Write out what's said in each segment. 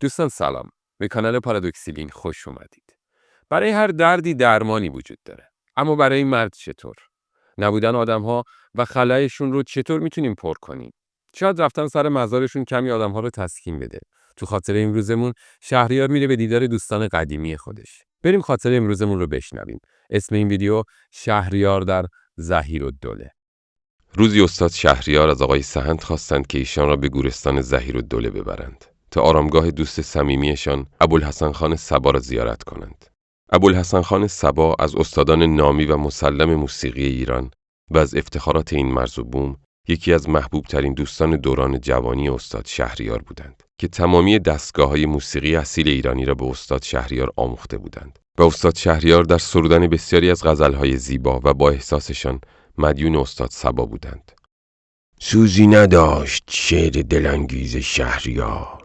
دوستان سلام. به کانال پارادوکسیلین خوش اومدید. برای هر دردی درمانی وجود داره. اما برای این مرد چطور؟ نبودن آدم‌ها و خلایشون رو چطور میتونیم پر کنیم؟ شاید رفتن سر مزارشون کمی آدم‌ها رو تسکین بده. تو خاطر امروزمون شهریار میره به دیدار دوستان قدیمی خودش. بریم خاطر امروزمون رو بشنویم. اسم این ویدیو شهریار در ظهیرالدوله. روزی استاد شهریار از آقای سهند خواستند که ایشان را به گورستان ظهیرالدوله ببرند تا آرامگاه دوست صمیمیشان ابوالحسن خان صبا را زیارت کنند. ابوالحسن خان صبا از استادان نامی و مسلم موسیقی ایران و از افتخارات این مرز و بوم یکی از محبوب ترین دوستان دوران جوانی استاد شهریار بودند که تمامی دستگاه‌های موسیقی اصیل ایرانی را به استاد شهریار آموخته بودند و استاد شهریار در سرودن بسیاری از غزل‌های زیبا و با احساسشان مدیون استاد صبا بودند. سوزی نداشت شعر دلانگیز شهریار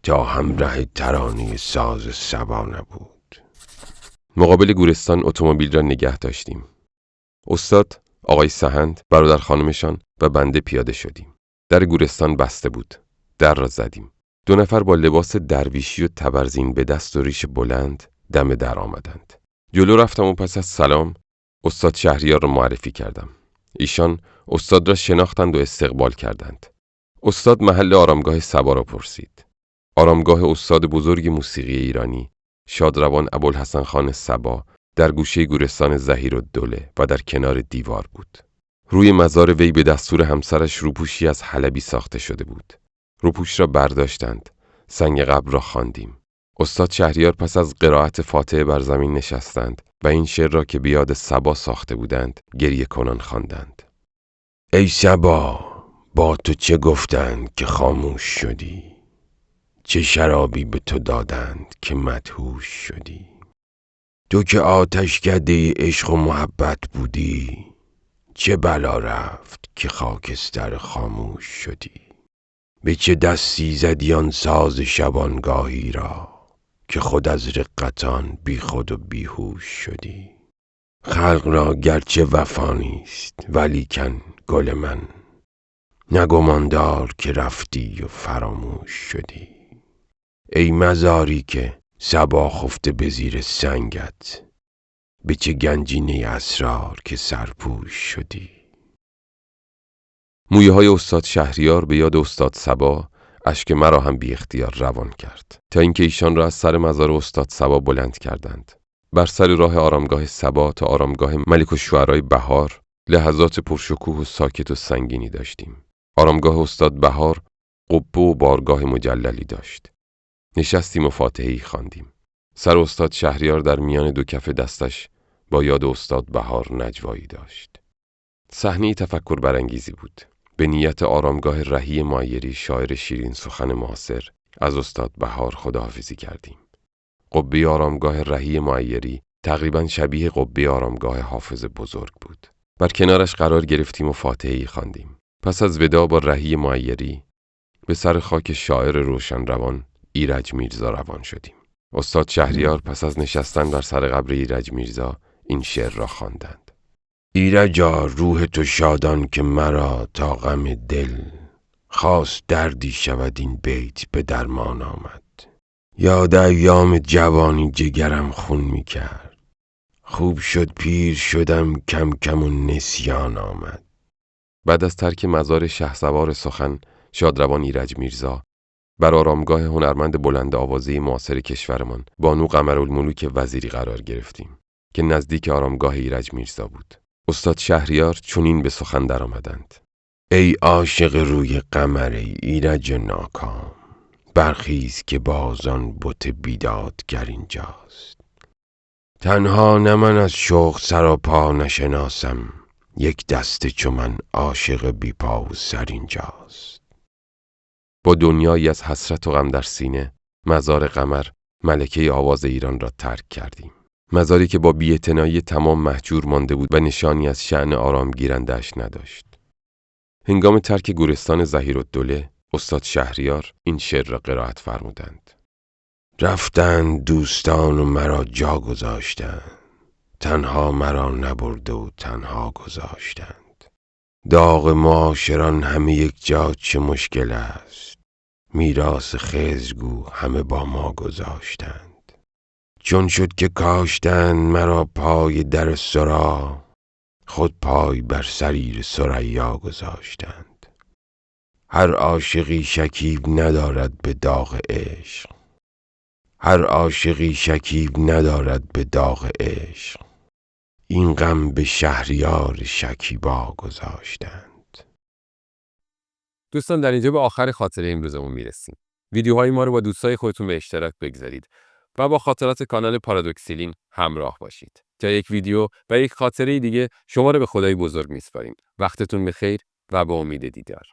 تا همراه ترانه ساز صبا نبود. مقابل گورستان اتومبیل را نگه داشتیم. استاد، آقای سهند، برادر خانمشان و بنده پیاده شدیم. در گورستان بسته بود. در را زدیم. 2 نفر با لباس درویشی و تبرزین به دست و ریش بلند دم در آمدند. جلو رفتم و پس از سلام استاد شهریار را معرفی کردم. ایشان استاد را شناختند و استقبال کردند. استاد محل آرامگاه صبا را پرسید. آرامگاه استاد بزرگ موسیقی ایرانی، شادروان ابوالحسن خان صبا، در گوشه گورستان ظهیرالدوله و در کنار دیوار بود. روی مزار وی به دستور همسرش روپوشی از حلبی ساخته شده بود. روپوش را برداشتند. سنگ قبر را خواندیم. استاد شهریار پس از قرائت فاتحه بر زمین نشستند و این شعر را که بیاد صبا ساخته بودند گریه کنان خواندند. ای صبا، با تو چه گفتند که خاموش شدی؟ چه شرابی به تو دادند که مدهوش شدی؟ تو که آتشکده عشق و محبت بودی، چه بلا رفت که خاکستر خاموش شدی؟ به چه دستی زدی آن ساز شبانگاهی را که خود از رقتان بی خود و بیهوش شدی؟ خلق را گرچه وفا نیست ولیکن گل من، نگماندار که رفتی و فراموش شدی. ای مزاری که صبا خفته به زیر سنگت، به چه گنجینه اسرار که سرپوش شدی؟ مویه های استاد شهریار به یاد استاد صبا اشک مرا هم بی اختیار روان کرد تا اینکه ایشان را از سر مزار استاد صبا بلند کردند. بر سر راه آرامگاه صبا تا آرامگاه ملک الشعرای بهار لحظات پرشکوه و ساکت و سنگینی داشتیم. آرامگاه استاد بهار قبه و بارگاه مجللی داشت. نشستیم و فاتحه‌ای خواندیم. سر استاد شهریار در میان 2 کف دستش با یاد استاد بهار نجوایی داشت. صحنه تفکر برانگیزی بود. به نیت آرامگاه رهی معیری شاعر شیرین سخن معاصر از استاد بهار خداحافظی کردیم. قبه آرامگاه رهی معیری تقریباً شبیه قبه آرامگاه حافظ بزرگ بود. بر کنارش قرار گرفتیم و فاتحه‌ای خواندیم. پس از وداع با رهی معیری به سر خاک شاعر روشن روان ایرج میرزا روان شدیم. استاد شهریار پس از نشستن بر سر قبر ایرج میرزا این شعر را خواندند. ایرجا روح تو شادان که مرا تا غم دل، خواست دردی شود این بیت به درمان آمد. یاد ایام جوانی جگرم خون می کرد، خوب شد پیر شدم کم کم و نسیان آمد. بعد از ترک مزار شهسوار سخن شادروان ایرج میرزا بر آرامگاه هنرمند بلند آوازه معاصر کشورمان بانو قمرالملوک وزیری قرار گرفتیم که نزدیک آرامگاه ایرج میرزا بود. استاد شهریار چنین به سخن در آمدند. ای عاشق روی قمر، ای ایرج ناکام، برخیز که بازان بت بیدادگر اینجاست. تنها نه من از شوق سر و پا نشناسم، یک دسته چو من عاشق بی پا و سر اینجاست. با دنیایی از حسرت و غم در سینه مزار قمر ملکه آواز ایران را ترک کردیم. مزاری که با بی‌اعتنایی تمام مهجور مانده بود و نشانی از شأن آرام گیرنده‌اش نداشت. هنگام ترک گورستان ظهیرالدوله استاد شهریار این شعر را قرائت فرمودند. رفتند دوستان و مرا جا گذاشتند، تنها مرا نبرده و تنها گذاشتند. داغ معاشران همه یک جا چه مشکل است، میراث خضرگو همه با ما گذاشتند. چون شد که کاشتند مرا پای در سرا، خود پای بر سریر ثریا گذاشتند. هر عاشقی شکیب ندارد به داغ عشق، هر عاشقی شکیب ندارد به داغ عشق. این غم به شهریار شکیبا گذاشتند. دوستان در اینجا به آخر خاطره امروزمون میرسیم. ویدیوهای ما رو با دوستای خودتون به اشتراک بگذارید و با خاطرات کانال پارادوکسیلین همراه باشید. تا یک ویدیو و یک خاطره دیگه شما رو به خدای بزرگ میسپاریم. وقتتون بخیر و به امید دیدار.